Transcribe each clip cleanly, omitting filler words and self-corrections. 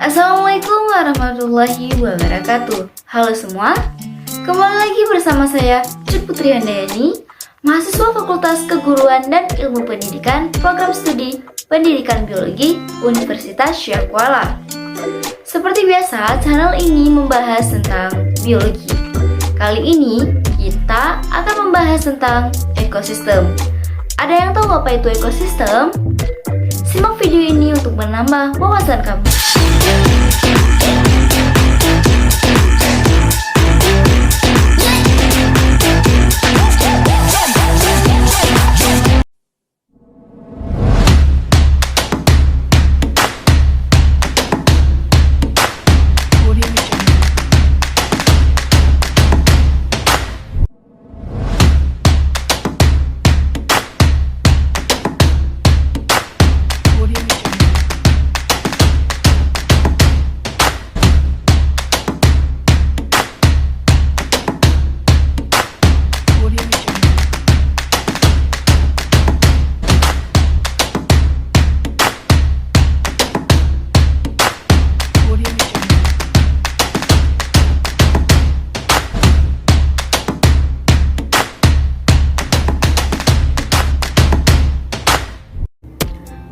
Assalamualaikum warahmatullahi wabarakatuh. Halo semua, kembali lagi bersama saya Cut Putri Handayani, mahasiswa Fakultas Keguruan dan Ilmu Pendidikan Program Studi Pendidikan Biologi Universitas Syekh Kuala. Seperti biasa, channel ini membahas tentang biologi. Kali ini kita akan membahas tentang ekosistem. Ada yang tahu apa itu ekosistem? Simak video ini untuk menambah wawasan kamu.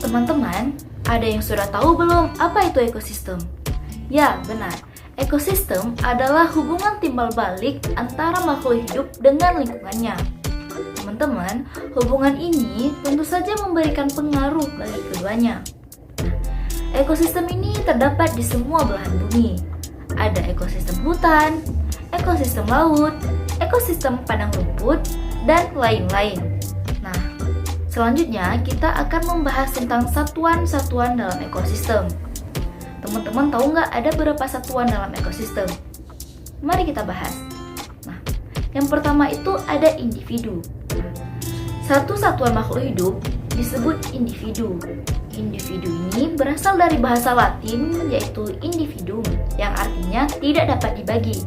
Teman-teman, ada yang sudah tahu belum apa itu ekosistem? Ya, benar. Ekosistem adalah hubungan timbal balik antara makhluk hidup dengan lingkungannya. Teman-teman, hubungan ini tentu saja memberikan pengaruh bagi keduanya. Ekosistem ini terdapat di semua belahan bumi. Ada ekosistem hutan, ekosistem laut, ekosistem padang rumput, dan lain-lain. Nah, selanjutnya, kita akan membahas tentang satuan-satuan dalam ekosistem. Teman-teman tahu nggak ada berapa satuan dalam ekosistem? Mari kita bahas. Nah, yang pertama itu ada individu. Satu satuan makhluk hidup disebut individu. Individu ini berasal dari bahasa Latin yaitu individuum, yang artinya tidak dapat dibagi,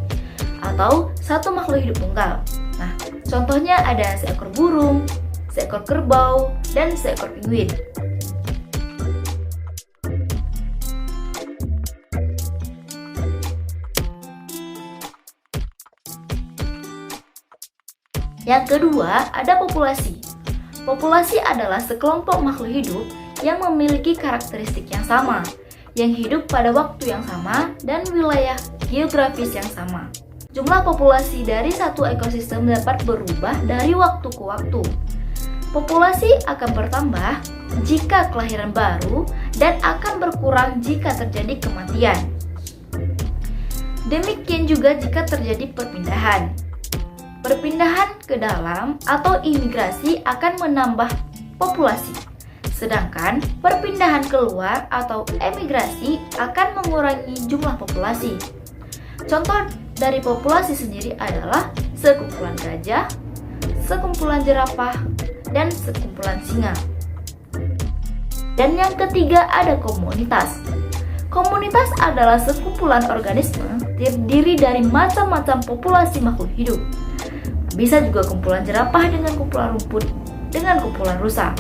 atau satu makhluk hidup tunggal. Nah, contohnya ada seekor burung, seekor kerbau, dan seekor penguin. Yang kedua, ada populasi. Populasi adalah sekelompok makhluk hidup yang memiliki karakteristik yang sama, yang hidup pada waktu yang sama dan wilayah geografis yang sama. Jumlah populasi dari satu ekosistem dapat berubah dari waktu ke waktu. Populasi akan bertambah jika kelahiran baru dan akan berkurang jika terjadi kematian. Demikian juga jika terjadi perpindahan. Perpindahan ke dalam atau imigrasi akan menambah populasi, sedangkan perpindahan keluar atau emigrasi akan mengurangi jumlah populasi. Contoh dari populasi sendiri adalah sekumpulan gajah, sekumpulan jerapah, dan sekumpulan singa. Dan yang ketiga ada komunitas. Komunitas adalah sekumpulan organisme terdiri dari macam-macam populasi makhluk hidup. Bisa juga kumpulan jerapah dengan kumpulan rumput dengan kumpulan rusa.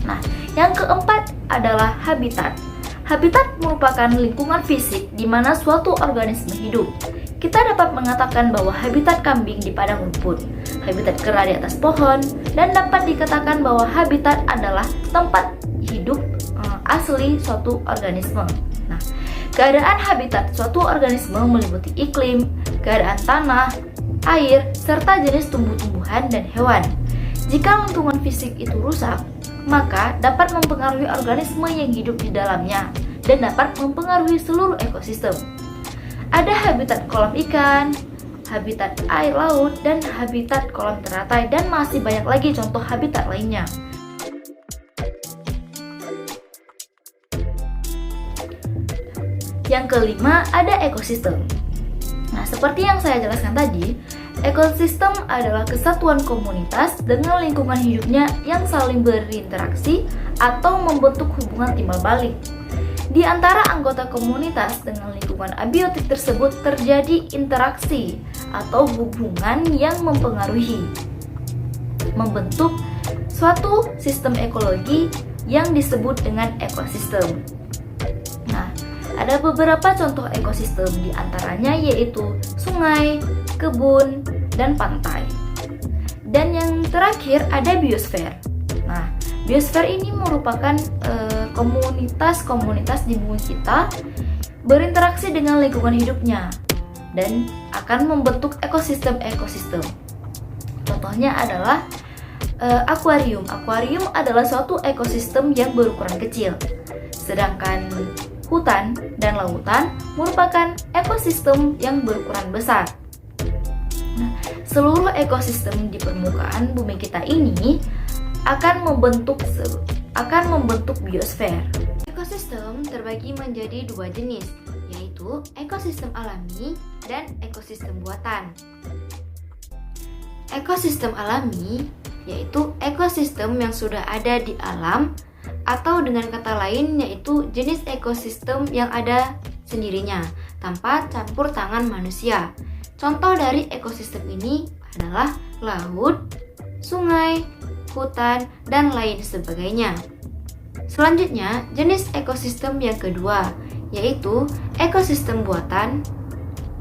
Nah, yang keempat adalah habitat. Habitat merupakan lingkungan fisik di mana suatu organisme hidup. Kita dapat mengatakan bahwa habitat kambing di padang rumput, habitat kera di atas pohon, dan dapat dikatakan bahwa habitat adalah tempat hidup asli suatu organisme. Nah, keadaan habitat suatu organisme meliputi iklim, keadaan tanah, air, serta jenis tumbuh-tumbuhan dan hewan. Jika lingkungan fisik itu rusak, maka dapat mempengaruhi organisme yang hidup di dalamnya dan dapat mempengaruhi seluruh ekosistem. Ada habitat kolam ikan, habitat air laut, dan habitat kolam teratai, dan masih banyak lagi contoh habitat lainnya. Yang kelima, ada ekosistem. Nah, seperti yang saya jelaskan tadi, ekosistem adalah kesatuan komunitas dengan lingkungan hidupnya yang saling berinteraksi atau membentuk hubungan timbal balik. Di antara anggota komunitas dengan lingkungan abiotik tersebut terjadi interaksi atau hubungan yang mempengaruhi, membentuk suatu sistem ekologi yang disebut dengan ekosistem. Nah, Ada beberapa contoh ekosistem, di antaranya yaitu sungai, kebun, dan pantai. Dan yang terakhir ada biosfer. Nah, biosfer ini merupakan komunitas-komunitas di bumi kita berinteraksi dengan lingkungan hidupnya dan akan membentuk ekosistem-ekosistem. Contohnya adalah akuarium. Akuarium adalah suatu ekosistem yang berukuran kecil. Sedangkan hutan dan lautan merupakan ekosistem yang berukuran besar. Nah, seluruh ekosistem di permukaan bumi kita ini akan membentuk biosfer. Ekosistem terbagi menjadi dua jenis, yaitu ekosistem alami dan ekosistem buatan. Ekosistem alami yaitu ekosistem yang sudah ada di alam, atau dengan kata lain yaitu jenis ekosistem yang ada sendirinya tanpa campur tangan manusia. Contoh dari ekosistem ini adalah laut, sungai, hutan, dan lain sebagainya. Selanjutnya, jenis ekosistem yang kedua yaitu ekosistem buatan.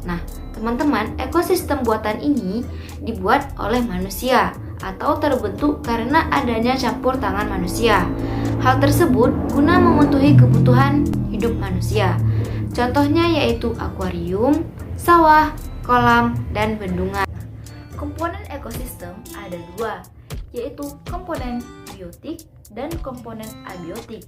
Nah, teman-teman, ekosistem buatan ini dibuat oleh manusia atau terbentuk karena adanya campur tangan manusia. Hal tersebut guna memenuhi kebutuhan hidup manusia. Contohnya yaitu akuarium, sawah, kolam, dan bendungan. Komponen ekosistem ada dua, yaitu komponen biotik dan komponen abiotik.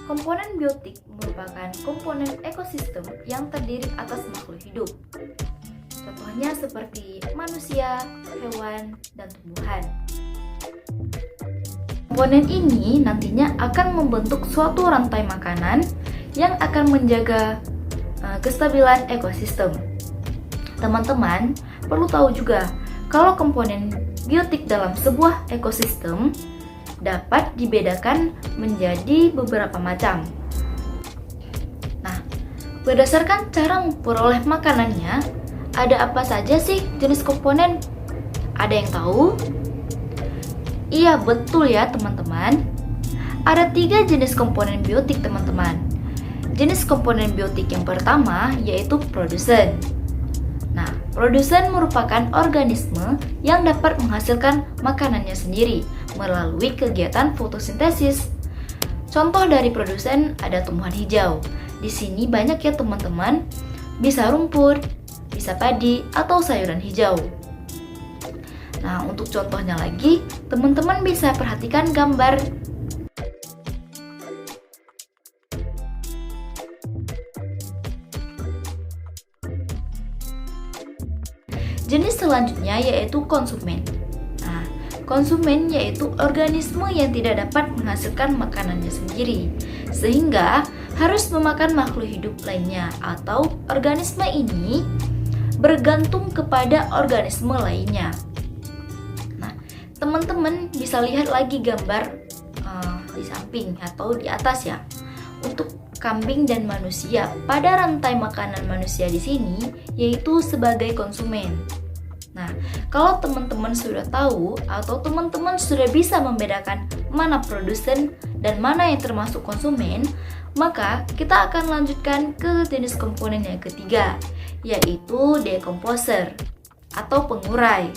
Komponen biotik merupakan komponen ekosistem yang terdiri atas makhluk hidup. Contohnya seperti manusia, hewan, dan tumbuhan. Komponen ini nantinya akan membentuk suatu rantai makanan yang akan menjaga kestabilan ekosistem. Teman-teman perlu tahu juga kalau komponen biotik dalam sebuah ekosistem dapat dibedakan menjadi beberapa macam. Nah, berdasarkan cara memperoleh makanannya, ada apa saja sih jenis komponen? Ada yang tahu? Iya, betul ya teman-teman. Ada 3 jenis komponen biotik teman-teman. Jenis komponen biotik yang pertama yaitu produsen. Nah, produsen merupakan organisme yang dapat menghasilkan makanannya sendiri melalui kegiatan fotosintesis. Contoh dari produsen ada tumbuhan hijau. Di sini banyak ya teman-teman, bisa rumput, bisa padi, atau sayuran hijau. Nah, untuk contohnya lagi, teman-teman bisa perhatikan gambar. Jenis selanjutnya yaitu konsumen. Nah, konsumen yaitu organisme yang tidak dapat menghasilkan makanannya sendiri, sehingga harus memakan makhluk hidup lainnya atau organisme ini bergantung kepada organisme lainnya. Nah, teman-teman bisa lihat lagi gambar di samping atau di atas ya. Untuk kambing dan manusia, pada rantai makanan manusia di sini yaitu sebagai konsumen. Nah, kalau teman-teman sudah tahu atau teman-teman sudah bisa membedakan mana produsen dan mana yang termasuk konsumen, maka kita akan lanjutkan ke jenis komponen yang ketiga, yaitu decomposer atau pengurai.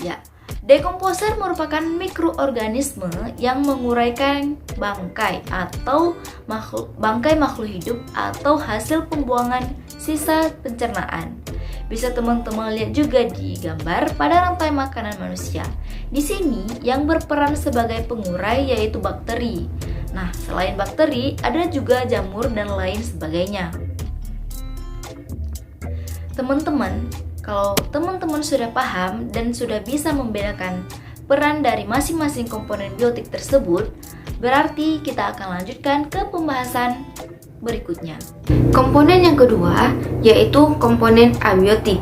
Ya, decomposer merupakan mikroorganisme yang menguraikan bangkai atau bangkai makhluk hidup atau hasil pembuangan sisa pencernaan. Bisa teman-teman lihat juga di gambar pada rantai makanan manusia. Di sini yang berperan sebagai pengurai yaitu bakteri. Nah, selain bakteri, ada juga jamur dan lain sebagainya. Teman-teman, kalau teman-teman sudah paham dan sudah bisa membedakan peran dari masing-masing komponen biotik tersebut, berarti kita akan lanjutkan ke pembahasan berikutnya. Komponen yang kedua yaitu komponen abiotik.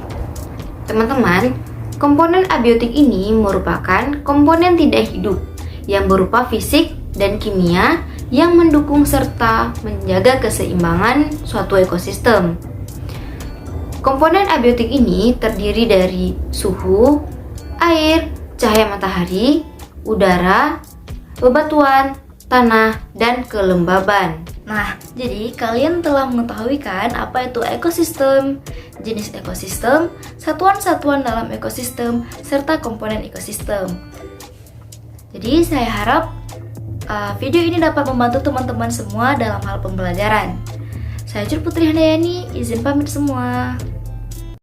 Teman-teman, komponen abiotik ini merupakan komponen tidak hidup yang berupa fisik dan kimia yang mendukung serta menjaga keseimbangan suatu ekosistem. Komponen abiotik ini terdiri dari suhu, air, cahaya matahari, udara, bebatuan, tanah, dan kelembaban. Nah, jadi kalian telah mengetahui kan apa itu ekosistem, jenis ekosistem, satuan-satuan dalam ekosistem, serta komponen ekosistem. Jadi saya harap video ini dapat membantu teman-teman semua dalam hal pembelajaran. Saya Jur Putri Handayani, izin pamit semua.